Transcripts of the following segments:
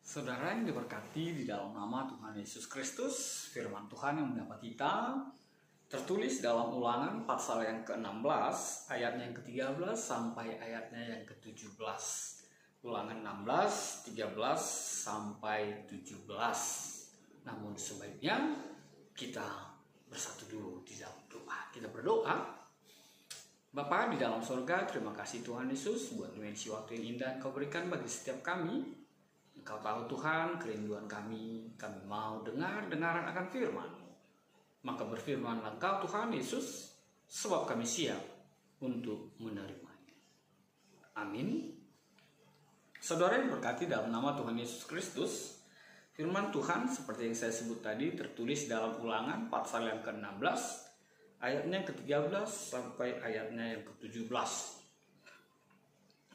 Saudara yang diberkati di dalam nama Tuhan Yesus Kristus, firman Tuhan yang mendapat kita tertulis dalam Ulangan pasal yang ke-16, ayatnya yang ke-13 sampai ayatnya yang ke-17. Ulangan 16, 13 sampai 17. Namun sebaiknya kita bersatu dulu di dalam doa. Kita berdoa. Bapa di dalam surga, terima kasih Tuhan Yesus buat dimensi waktu yang indah Engkau berikan bagi setiap kami. Engkau tahu Tuhan kerinduan kami mau dengar-dengaran akan firman. Maka berfirmanlah Engkau Tuhan Yesus, sebab kami siap untuk menerimanya. Amin. Saudara yang berkati dalam nama Tuhan Yesus Kristus, firman Tuhan seperti yang saya sebut tadi tertulis dalam Ulangan pasal yang ke-16, ayatnya yang ke-13 sampai ayatnya yang ke-17.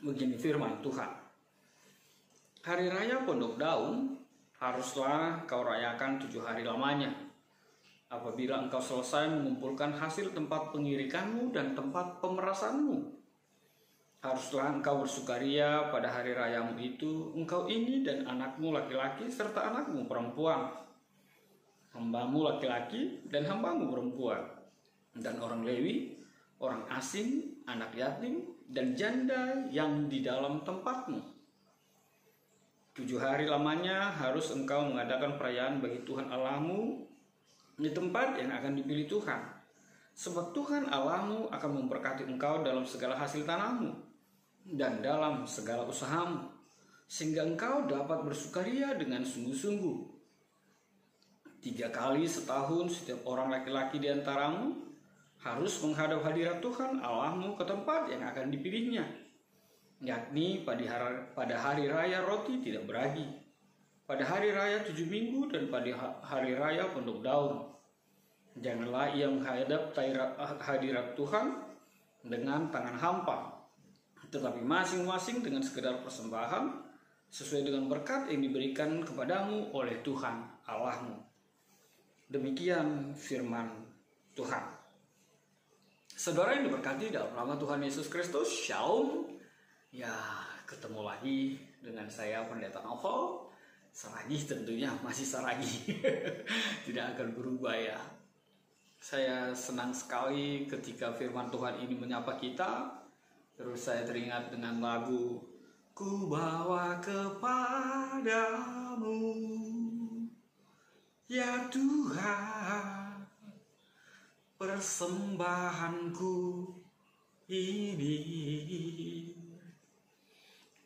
Begini firman Tuhan. Hari Raya Pondok Daun haruslah kau rayakan 7 hari lamanya. Apabila engkau selesai mengumpulkan hasil tempat pengirikanmu dan tempat pemerasanmu, haruslah engkau bersukaria pada hari rayamu itu, engkau ini dan anakmu laki-laki serta anakmu perempuan, hambamu laki-laki dan hambamu perempuan, dan orang Lewi, orang asing, anak yatim, dan janda yang di dalam tempatmu. 7 hari lamanya harus engkau mengadakan perayaan bagi Tuhan Allahmu di tempat yang akan dipilih Tuhan. Sebab Tuhan Allahmu akan memberkati engkau dalam segala hasil tanahmu dan dalam segala usahamu, sehingga engkau dapat bersukaria dengan sungguh-sungguh. 3 kali setahun setiap orang laki-laki di antaramu harus menghadap hadirat Tuhan Allahmu ke tempat yang akan dipilihnya, yakni pada hari raya roti tidak beragi, pada hari raya 7 minggu, dan pada hari raya Pondok Daun. Janganlah ia menghadap hadirat Tuhan dengan tangan hampa, tetapi masing-masing dengan sekedar persembahan sesuai dengan berkat yang diberikan kepadamu oleh Tuhan Allahmu. Demikian firman Tuhan. Saudara yang diberkati dalam nama Tuhan Yesus Kristus, Shalom. Ya, ketemu lagi dengan saya Pendeta Novel. Saragi tentunya, masih Saragi. Tidak akan berubah ya. Saya senang sekali ketika firman Tuhan ini menyapa kita. Terus saya teringat dengan lagu Ku bawa kepadamu, ya Tuhan, persembahanku ini.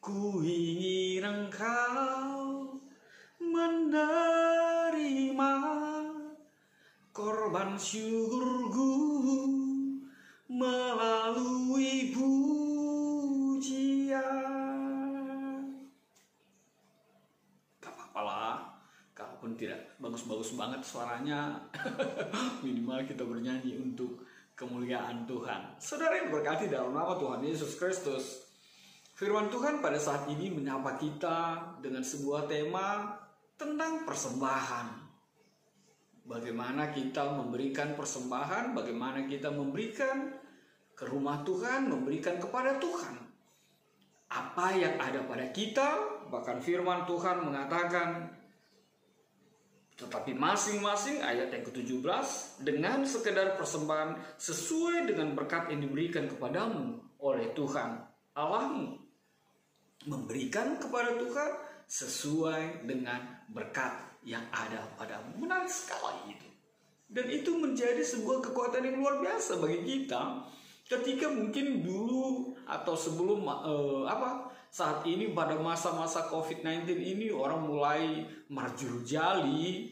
Ku ingin engkau menerima korban syukurku melalui pujian. Gak apa-apa lah, kalaupun tidak bagus-bagus banget suaranya, minimal kita bernyanyi untuk kemuliaan Tuhan. Saudara yang berkati dalam nama Tuhan Yesus Kristus, firman Tuhan pada saat ini menyapa kita dengan sebuah tema tentang persembahan. Bagaimana kita memberikan persembahan, bagaimana kita memberikan ke rumah Tuhan, memberikan kepada Tuhan apa yang ada pada kita. Bahkan firman Tuhan mengatakan, tetapi masing-masing, ayat yang ke-17, dengan sekedar persembahan sesuai dengan berkat yang diberikan kepadamu oleh Tuhan Allahmu. Memberikan kepada Tuhan sesuai dengan berkat yang ada padamu. Menarik sekali itu. Dan itu menjadi sebuah kekuatan yang luar biasa bagi kita ketika mungkin dulu atau sebelum saat ini pada masa-masa COVID-19 ini orang mulai marjur jali,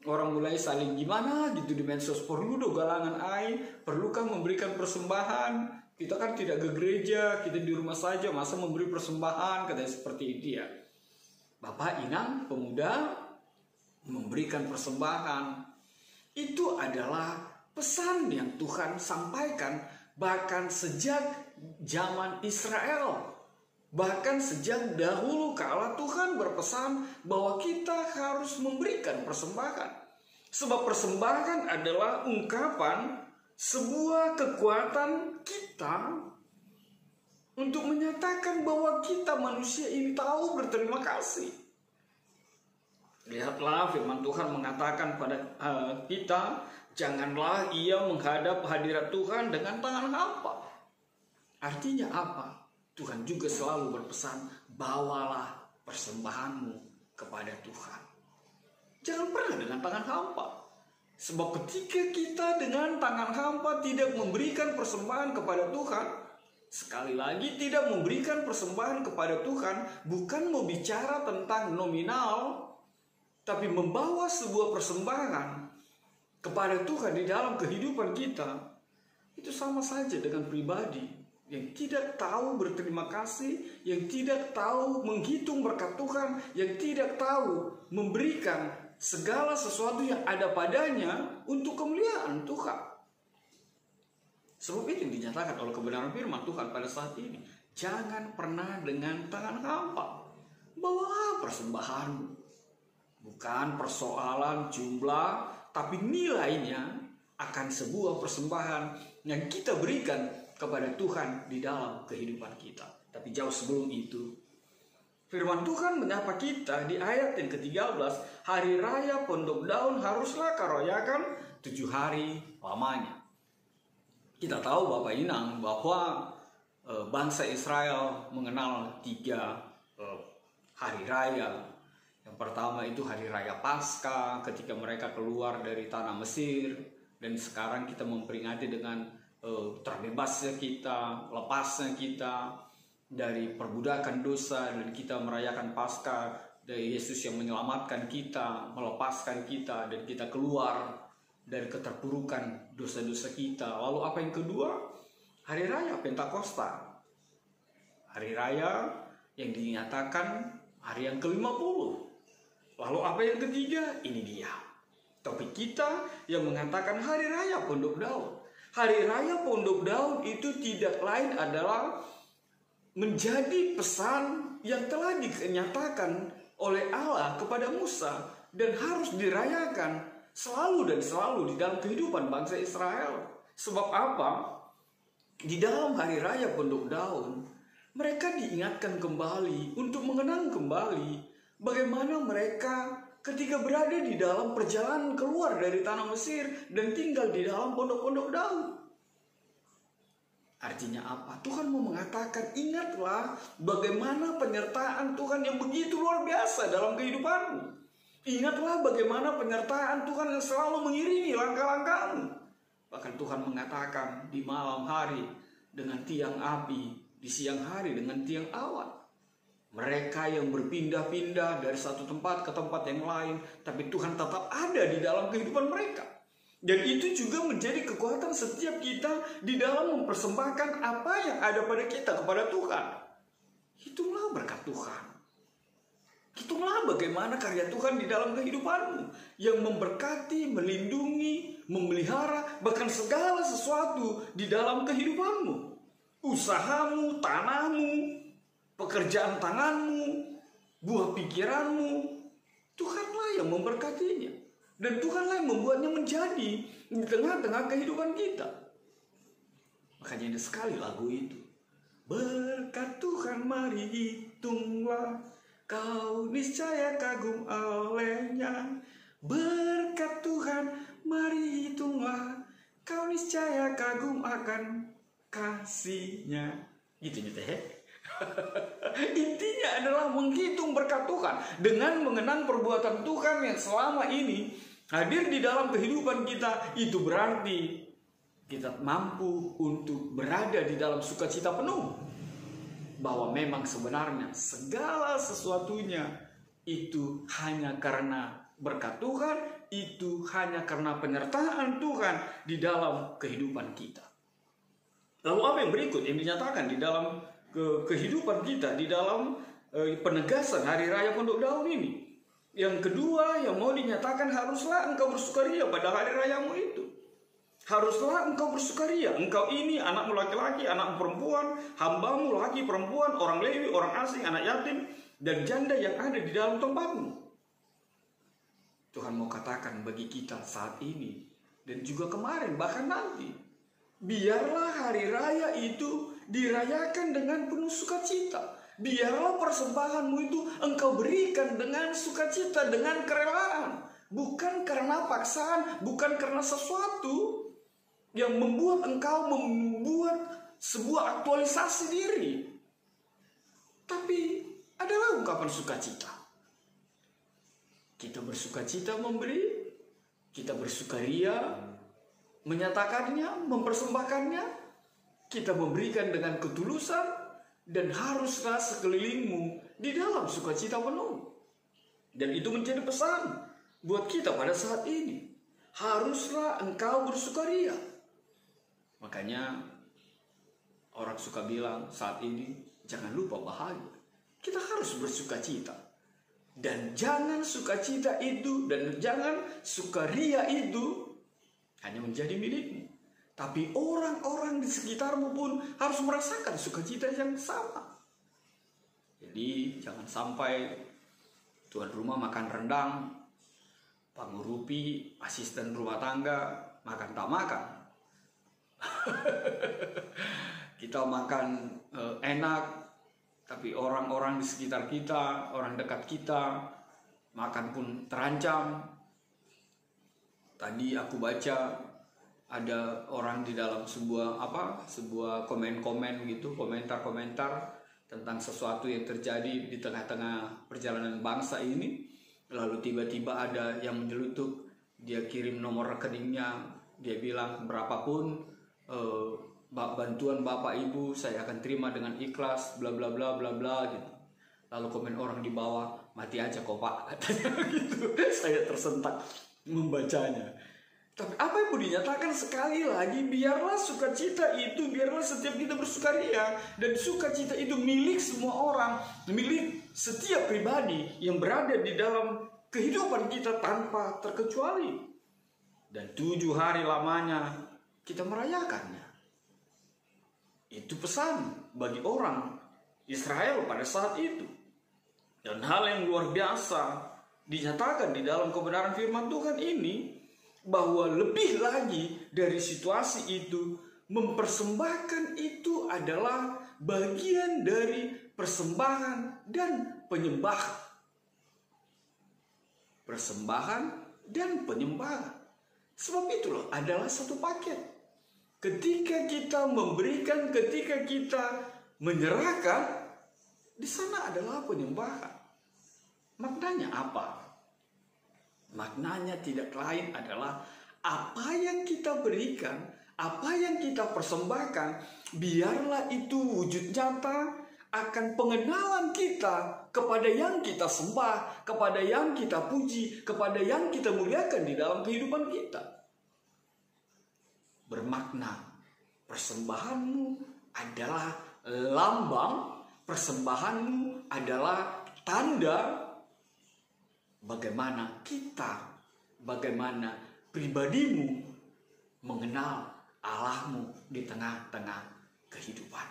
orang mulai saling gimana gitu di medsos, perlu do galangan air, perlukah memberikan persembahan? Kita kan tidak ke gereja, kita di rumah saja, masa memberi persembahan, katanya seperti itu ya. Bapak Inang pemuda memberikan persembahan. Itu adalah pesan yang Tuhan sampaikan bahkan sejak zaman Israel. Bahkan sejak dahulu kala Tuhan berpesan bahwa kita harus memberikan persembahan. Sebab persembahan adalah ungkapan sebuah kekuatan kita untuk menyatakan bahwa kita manusia ini tahu berterima kasih. Lihatlah, firman Tuhan mengatakan pada kita, janganlah ia menghadap hadirat Tuhan dengan tangan hampa. Artinya apa? Tuhan juga selalu berpesan, bawalah persembahanmu kepada Tuhan. Jangan pernah dengan tangan hampa. Sebab ketika kita dengan tangan hampa tidak memberikan persembahan kepada Tuhan, sekali lagi tidak memberikan persembahan kepada Tuhan, bukan mau bicara tentang nominal, tapi membawa sebuah persembahan kepada Tuhan di dalam kehidupan kita, itu sama saja dengan pribadi yang tidak tahu berterima kasih, yang tidak tahu menghitung berkat Tuhan, yang tidak tahu memberikan segala sesuatu yang ada padanya untuk kemuliaan Tuhan. Sebab itu yang dinyatakan oleh kebenaran firman Tuhan pada saat ini. Jangan pernah dengan tangan hampa. Bawa persembahanmu. Bukan persoalan jumlah, tapi nilainya akan sebuah persembahan yang kita berikan kepada Tuhan di dalam kehidupan kita. Tapi jauh sebelum itu, firman Tuhan menyapa kita di ayat yang ke-13, hari raya Pondok Daun haruslah kau rayakan 7 hari lamanya. Kita tahu Bapak Inang bahwa bangsa Israel mengenal 3 hari raya. Yang pertama itu hari raya Paskah ketika mereka keluar dari tanah Mesir, dan sekarang kita memperingati dengan terbebasnya kita, lepasnya kita dari perbudakan dosa, dan kita merayakan Paskah dari Yesus yang menyelamatkan kita, melepaskan kita, dan kita keluar dari keterpurukan dosa-dosa kita. Lalu apa yang kedua? Hari raya Pentakosta, hari raya yang dinyatakan hari yang ke-50. Lalu apa yang ketiga? Ini dia topik kita yang mengatakan hari raya Pondok Daun. Hari raya Pondok Daun itu tidak lain adalah menjadi pesan yang telah dinyatakan oleh Allah kepada Musa dan harus dirayakan selalu dan selalu di dalam kehidupan bangsa Israel. Sebab apa? Di dalam hari raya Pondok Daun, mereka diingatkan kembali untuk mengenang kembali bagaimana mereka ketika berada di dalam perjalanan keluar dari tanah Mesir dan tinggal di dalam pondok-pondok daun. Artinya apa? Tuhan mau mengatakan, ingatlah bagaimana penyertaan Tuhan yang begitu luar biasa dalam kehidupanmu. Ingatlah bagaimana penyertaan Tuhan yang selalu mengiringi langkah-langkahmu. Bahkan Tuhan mengatakan di malam hari dengan tiang api, di siang hari dengan tiang awan. Mereka yang berpindah-pindah dari satu tempat ke tempat yang lain, tapi Tuhan tetap ada di dalam kehidupan mereka. Dan itu juga menjadi kekuatan setiap kita di dalam mempersembahkan apa yang ada pada kita kepada Tuhan. Itulah berkat Tuhan. Itulah bagaimana karya Tuhan di dalam kehidupanmu, yang memberkati, melindungi, memelihara, bahkan segala sesuatu di dalam kehidupanmu. Usahamu, tanahmu, pekerjaan tanganmu, buah pikiranmu, Tuhanlah yang memberkatinya. Dan Tuhanlah yang membuatnya menjadi di tengah-tengah kehidupan kita. Makanya ada sekali lagu itu. Berkat Tuhan mari hitunglah, kau niscaya kagum olehnya. Berkat Tuhan mari hitunglah, kau niscaya kagum akan kasih-Nya. Gitu teh. Intinya adalah menghitung berkat Tuhan dengan mengenang perbuatan Tuhan yang selama ini hadir di dalam kehidupan kita. Itu berarti kita mampu untuk berada di dalam sukacita penuh, bahwa memang sebenarnya segala sesuatunya itu hanya karena berkat Tuhan, itu hanya karena penyertaan Tuhan di dalam kehidupan kita. Lalu apa yang berikut yang dinyatakan di dalam kehidupan kita, di dalam penegasan hari raya Pondok Daun ini? Yang kedua yang mau dinyatakan, haruslah engkau bersukaria pada hari rayamu itu. Haruslah engkau bersukaria. Engkau ini anakmu laki-laki, anakmu perempuan, hambamu laki perempuan, orang Lewi, orang asing, anak yatim, dan janda yang ada di dalam tempatmu. Tuhan mau katakan bagi kita saat ini dan juga kemarin, bahkan nanti, biarlah hari raya itu dirayakan dengan penuh sukacita, Biarlah persembahanmu itu engkau berikan dengan sukacita, dengan kerelaan. Bukan karena paksaan, bukan karena sesuatu yang membuat engkau membuat sebuah aktualisasi diri. Tapi adalah ungkapan sukacita. Kita bersukacita memberi, kita bersukaria menyatakannya, mempersembahkannya. Kita memberikan dengan ketulusan, dan haruslah sekelilingmu di dalam sukacita penuh. Dan itu menjadi pesan buat kita pada saat ini. Haruslah engkau bersukaria. Makanya orang suka bilang saat ini, jangan lupa bahagia. Kita harus bersukacita. Dan jangan sukacita itu dan jangan sukaria itu hanya menjadi milikmu. Tapi orang-orang di sekitarmu pun harus merasakan sukacita yang sama. Jadi jangan sampai tuan rumah makan rendang, pengurupi, asisten rumah tangga makan tak makan. Kita makan enak, tapi orang-orang di sekitar kita, orang dekat kita, makan pun terancam. Tadi aku baca ada orang di dalam sebuah komen-komen gitu, komentar-komentar tentang sesuatu yang terjadi di tengah-tengah perjalanan bangsa ini. Lalu tiba-tiba ada yang menyelutuk, dia kirim nomor rekeningnya, dia bilang berapapun bantuan Bapak Ibu saya akan terima dengan ikhlas, bla bla bla bla bla gitu. Lalu komen orang di bawah, mati aja kok Pak, katanya gitu. Saya tersentak membacanya. Tapi apa yang mau dinyatakan sekali lagi, biarlah sukacita itu, biarlah setiap kita bersukaria. Dan sukacita itu milik semua orang, milik setiap pribadi yang berada di dalam kehidupan kita tanpa terkecuali. Dan 7 hari lamanya kita merayakannya. Itu pesan bagi orang Israel pada saat itu. Dan hal yang luar biasa dinyatakan di dalam kebenaran firman Tuhan ini, bahwa lebih lagi dari situasi itu, mempersembahkan itu adalah bagian dari persembahan dan penyembahan. Persembahan dan penyembahan. Sebab itu loh, adalah satu paket. Ketika kita memberikan, ketika kita menyerahkan, di sana adalah penyembahan. Maknanya apa? Maknanya tidak lain adalah apa yang kita berikan, apa yang kita persembahkan, biarlah itu wujud nyata akan pengenalan kita kepada yang kita sembah, kepada yang kita puji, kepada yang kita muliakan di dalam kehidupan kita. Bermakna persembahanmu adalah lambang, persembahanmu adalah tanda bagaimana kita, bagaimana pribadimu mengenal Allahmu di tengah-tengah kehidupan.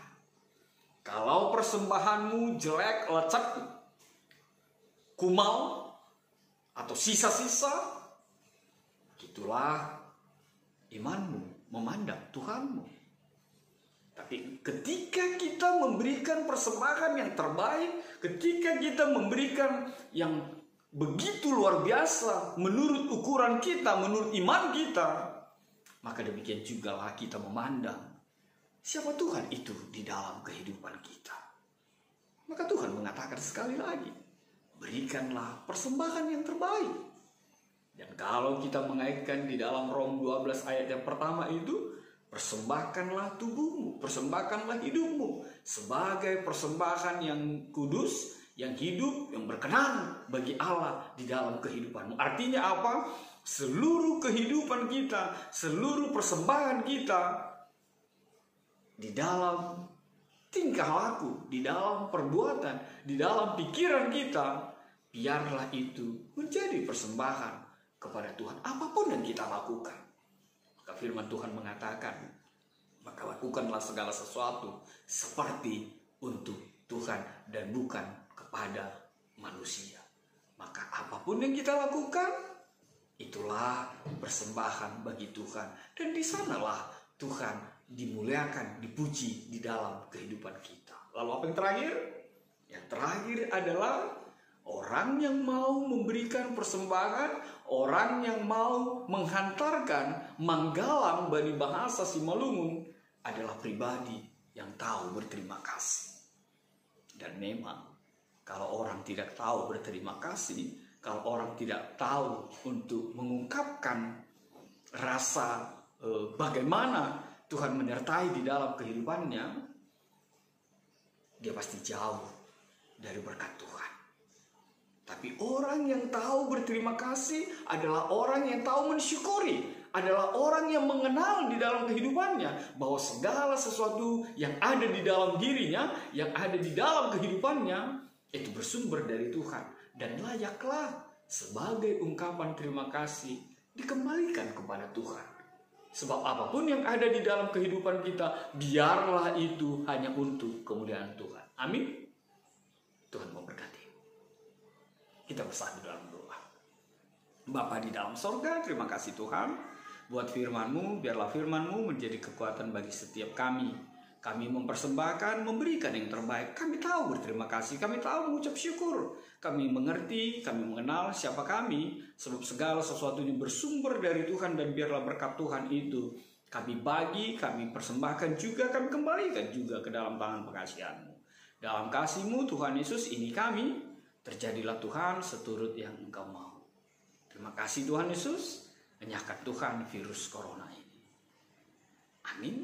Kalau persembahanmu jelek, lecek, kumal, atau sisa-sisa, itulah imanmu memandang Tuhanmu. Tapi ketika kita memberikan persembahan yang terbaik, ketika kita memberikan yang begitu luar biasa menurut ukuran kita, menurut iman kita, maka demikian juga lah kita memandang siapa Tuhan itu di dalam kehidupan kita. Maka Tuhan mengatakan sekali lagi, berikanlah persembahan yang terbaik. Dan kalau kita mengaitkan di dalam Rom 12 ayat yang pertama itu, persembahkanlah tubuhmu, persembahkanlah hidupmu sebagai persembahan yang kudus, yang hidup, yang berkenan bagi Allah di dalam kehidupanmu. Artinya apa? Seluruh kehidupan kita, seluruh persembahan kita di dalam tingkah laku, di dalam perbuatan, di dalam pikiran kita, biarlah itu menjadi persembahan kepada Tuhan. Apapun yang kita lakukan, maka firman Tuhan mengatakan, maka lakukanlah segala sesuatu seperti untuk Tuhan dan bukan kepada manusia. Maka apapun yang kita lakukan, itulah persembahan bagi Tuhan. Dan di sanalah Tuhan dimuliakan, dipuji di dalam kehidupan kita. Lalu apa yang terakhir? Yang terakhir adalah orang yang mau memberikan persembahan, orang yang mau menghantarkan manggalang bagi bahasa Simalungun adalah pribadi yang tahu berterima kasih. Dan memang kalau orang tidak tahu berterima kasih, kalau orang tidak tahu untuk mengungkapkan rasa bagaimana Tuhan menyertai di dalam kehidupannya, dia pasti jauh dari berkat Tuhan. Tapi orang yang tahu berterima kasih adalah orang yang tahu mensyukuri, adalah orang yang mengenal di dalam kehidupannya bahwa segala sesuatu yang ada di dalam dirinya, yang ada di dalam kehidupannya, itu bersumber dari Tuhan. Dan layaklah sebagai ungkapan terima kasih dikembalikan kepada Tuhan. Sebab apapun yang ada di dalam kehidupan kita, biarlah itu hanya untuk kemuliaan Tuhan. Amin. Tuhan memberkati. Kita bersatu dalam doa. Bapa di dalam sorga, terima kasih Tuhan buat firman-Mu. Biarlah firman-Mu menjadi kekuatan bagi setiap kami. Kami mempersembahkan, memberikan yang terbaik. Kami tahu berterima kasih, kami tahu mengucap syukur. Kami mengerti, kami mengenal siapa kami. Sebab segala sesuatunya bersumber dari Tuhan, dan biarlah berkat Tuhan itu kami bagi, kami persembahkan juga, kami kembalikan juga ke dalam tangan pengasihan-Mu. Dalam kasih-Mu Tuhan Yesus, ini kami, terjadilah Tuhan seturut yang Engkau mau. Terima kasih Tuhan Yesus, enyahkan Tuhan virus corona ini. Amin.